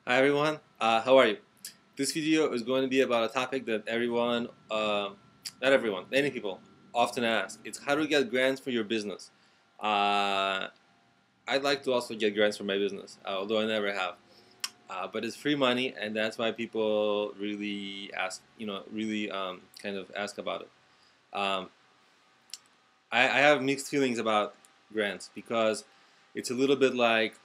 Hi everyone, how are you? This video is going to be about a topic that everyone, not everyone, many people often ask. It's how to get grants for your business. Uh, I'd like to also get grants for my business, although I never have. But it's free money, and that's why people really ask, really kind of ask about it. Um, I have mixed feelings about grants because it's a little bit like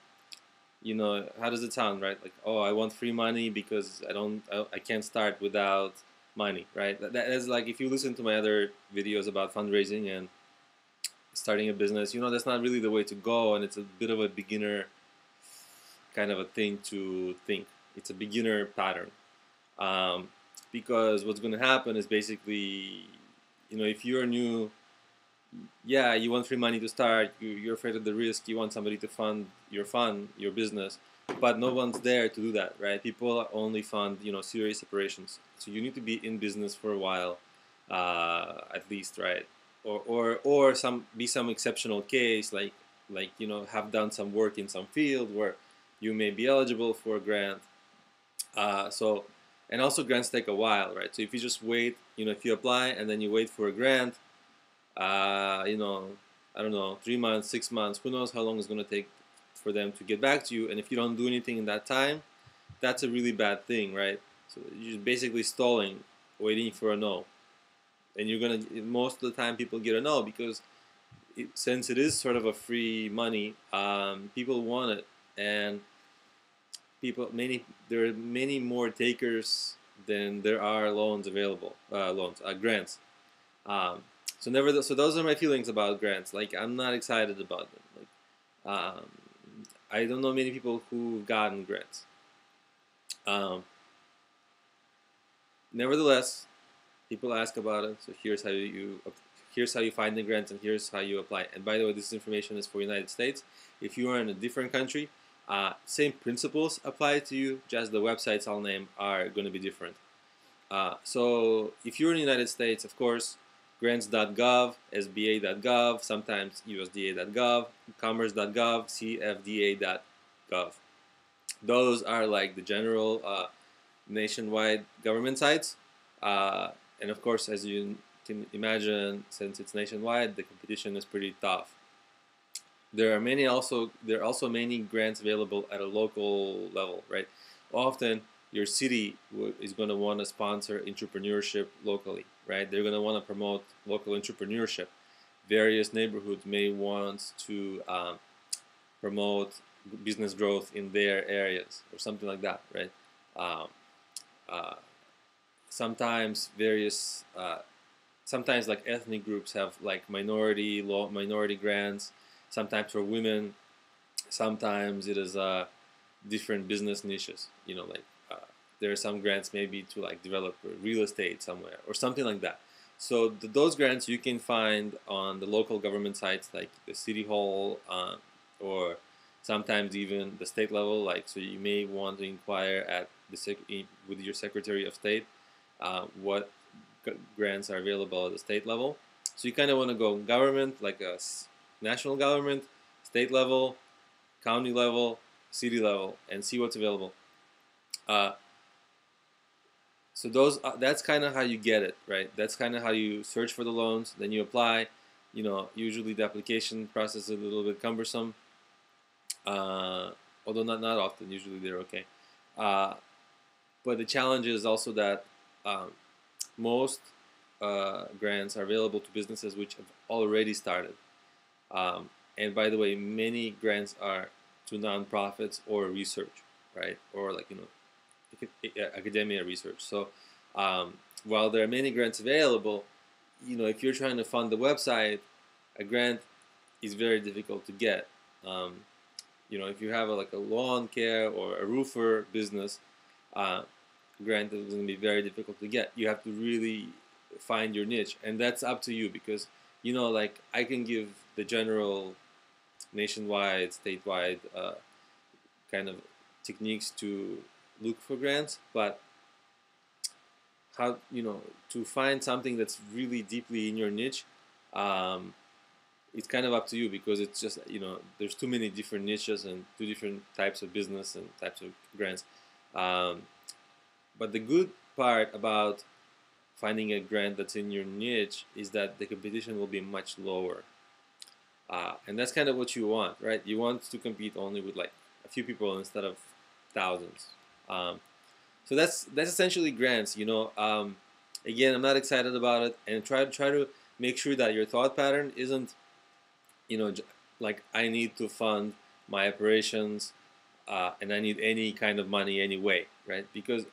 how does it sound, right? Like, oh, I want free money because I can't start without money, right? That is like if you listen to my other videos about fundraising and starting a business, that's not really the way to go, and it's a bit of a beginner kind of a thing to think. It's a beginner pattern, um, because what's going to happen is basically, if you're new, yeah, you want free money to start. You're afraid of the risk. You want somebody to fund your business, but no one's there to do that, right? People only fund serious operations. So you need to be in business for a while, at least, right? Or some exceptional case like have done some work in some field where you may be eligible for a grant. So and also grants take a while, right? So if you just wait, if you apply and then you wait for a grant, uh, you know, I don't know, 3 months, 6 months, who knows how long it's going to take for them to get back to you. And if you don't do anything in that time, that's a really bad thing, right? So you're basically stalling, waiting for a no. And you're going to, most of the time, people get a no because since it is sort of a free money, people want it. And there are many more takers than there are loans available, grants. Um, so those are my feelings about grants. Like I'm not excited about them. Like I don't know many people who've gotten grants. Um, Nevertheless, people ask about it. So here's how you find the grants and here's how you apply. And by the way, this information is for United States. If you are in a different country, same principles apply to you. Just the websites I'll name are going to be different. So if you're in the United States, of course, grants.gov, SBA.gov, sometimes USDA.gov, commerce.gov, CFDA.gov. Those are like the general nationwide government sites. And of course, as you can imagine, since it's nationwide, the competition is pretty tough. There are also many grants available at a local level, right? Often your city is going to want to sponsor entrepreneurship locally, right? They're going to want to promote local entrepreneurship. Various neighborhoods may want to promote business growth in their areas or something like that, right? Um, uh, sometimes various sometimes like ethnic groups have like minority grants. Sometimes for women, sometimes it is different business niches. Like there are some grants maybe to like develop real estate somewhere or something like that. So those grants you can find on the local government sites like the city hall, or sometimes even the state level. Like so, you may want to inquire at with your Secretary of State what grants are available at the state level. So you kind of want to go government, like a national government, state level, county level, city level, and see what's available. Uh, so that's kind of how you get it, right? That's kind of how you search for the loans. Then you apply. Usually the application process is a little bit cumbersome, uh, although not often. Usually they're okay. Uh, but the challenge is also that um, most grants are available to businesses which have already started. And by the way, many grants are to nonprofits or research, right? Or like academia research. So while there are many grants available, if you're trying to fund the website, a grant is very difficult to get. Um, if you have like a lawn care or a roofer business, uh, grant is going to be very difficult to get. You have to really find your niche, and that's up to you because like I can give the general nationwide, statewide kind of techniques to look for grants, but how to find something that's really deeply in your niche, um, it's kind of up to you because it's just there's too many different niches and two different types of business and types of grants. Um, but the good part about finding a grant that's in your niche is that the competition will be much lower. And that's kind of what you want, right? You want to compete only with like a few people instead of thousands. Um, so that's essentially grants. Again, I'm not excited about it, and try to make sure that your thought pattern isn't, like I need to fund my operations, and I need any kind of money anyway, right? Because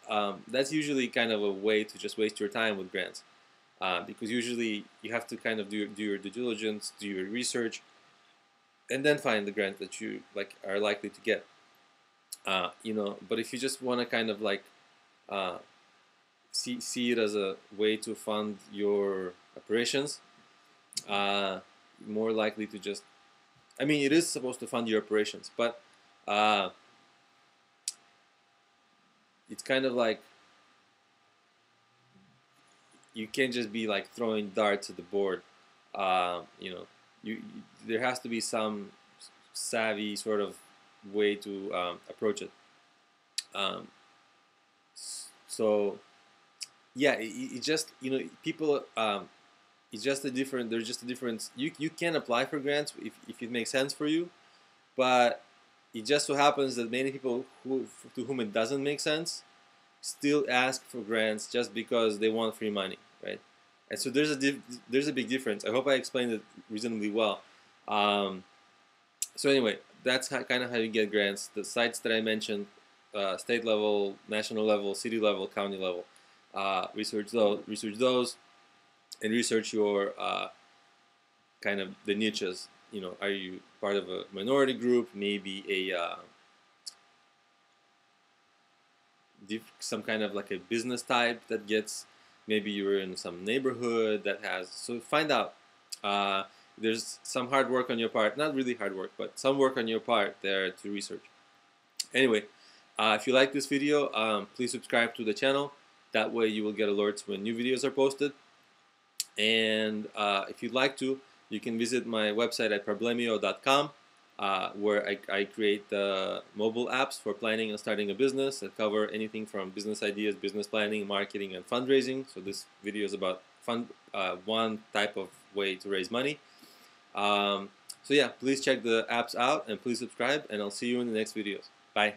that's usually kind of a way to just waste your time with grants. Because usually you have to kind of do your due diligence, do your research, and then find the grant that you like are likely to get. But if you just want to kind of like uh, see it as a way to fund your operations, uh, more likely to just, I mean, it is supposed to fund your operations, but it's kind of like you can't just be like throwing darts at the board. You there has to be some savvy sort of way to approach it. Um, so yeah, it just people. It's just a different. There's just a difference. You can apply for grants if it makes sense for you, but it just so happens that many people to whom it doesn't make sense still ask for grants just because they want free money, right? And so there's a big difference. I hope I explained it reasonably well. Um, so anyway, that's kind of how you get grants. The sites that I mentioned, state level, national level, city level, county level. Research those, and research your kind of the niches. Are you part of a minority group? Maybe some kind of like a business type that gets. Maybe you're in some neighborhood that has. So find out. There's some hard work on your part. Not really hard work, but some work on your part there to research. Anyway, if you like this video, please subscribe to the channel. That way you will get alerts when new videos are posted. And if you'd like to, you can visit my website at problemio.com, where I create mobile apps for planning and starting a business that cover anything from business ideas, business planning, marketing, and fundraising. So this video is about one type of way to raise money. So yeah, please check the apps out and please subscribe, and I'll see you in the next videos. Bye.